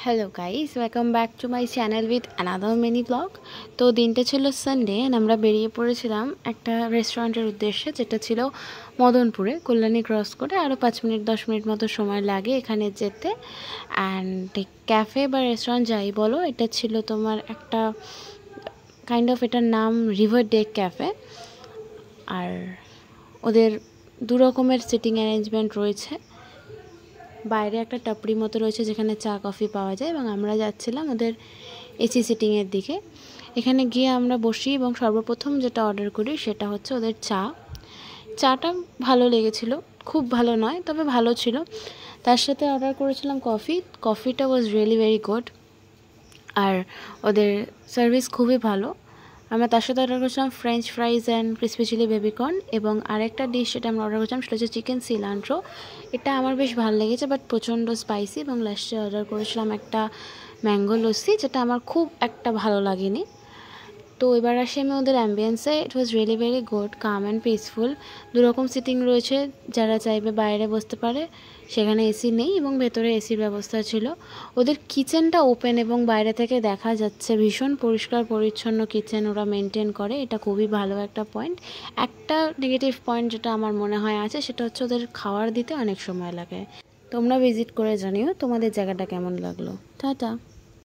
Hello guys, welcome back to my channel with another mini blog. তো দিনটা ছিল Sunday and আমরা বেরিয়ে পড়েছিলাম একটা রেস্টুরেন্টের উদ্দেশ্যে, যেটা ছিল মদনপুরে। কল্যাণী ক্রস করে আরও 5 মিনিট 10 মিনিট মতো সময় লাগে এখানে যেতে। অ্যান্ড ক্যাফে বা রেস্টুরেন্ট যাই বলো, এটা ছিল তোমার একটা কাইন্ড অফ, এটার নাম রিভার ডেক ক্যাফে। আর ওদের দু রকমের সিটিং অ্যারেঞ্জমেন্ট রয়েছে। বাইরে একটা টাপড়ি মতো রয়েছে যেখানে চা কফি পাওয়া যায়, এবং আমরা যাচ্ছিলাম ওদের এসি সিটিংয়ের দিকে। এখানে গিয়ে আমরা বসি এবং সর্বপ্রথম যেটা অর্ডার করি সেটা হচ্ছে ওদের চাটা ভালো লেগেছিল, খুব ভালো নয় তবে ভালো ছিল। তার সাথে অর্ডার করেছিলাম কফিটা ওয়াজ রিয়েলি ভেরি গুড, আর ওদের সার্ভিস খুবই ভালো। আমরা তার সাথে অর্ডার করেছিলাম French fries and crispy chilli baby corn, এবং আরেকটা ডিশ যেটা আমরা অর্ডার করেছিলাম সেটা হচ্ছে চিকেন সিলান্ট্রো। এটা আমার বেশ ভালো লেগেছে, বাট প্রচণ্ড স্পাইসি। এবং লাস্টে অর্ডার করেছিলাম একটা ম্যাঙ্গো লস্যি, যেটা আমার খুব একটা ভালো লাগেনি। তো এবার আসি আমি ওদের অ্যাম্বিয়েন্সে। It was really very good, calm and peaceful. দুরকম সিটিং রয়েছে, যারা চাইবে বাইরে বসতে পারে, সেখানে এসি নেই এবং ভেতরে এসির ব্যবস্থা ছিল। ওদের কিচেনটা ওপেন এবং বাইরে থেকে দেখা যাচ্ছে, ভীষণ পরিষ্কার পরিচ্ছন্ন কিচেন ওরা মেনটেন করে, এটা খুবই ভালো একটা পয়েন্ট। একটা নেগেটিভ পয়েন্ট যেটা আমার মনে হয় আছে, সেটা হচ্ছে ওদের খাবার দিতে অনেক সময় লাগে। তোমরা ভিজিট করে জানিও তোমাদের জায়গাটা কেমন লাগলো। টাটা।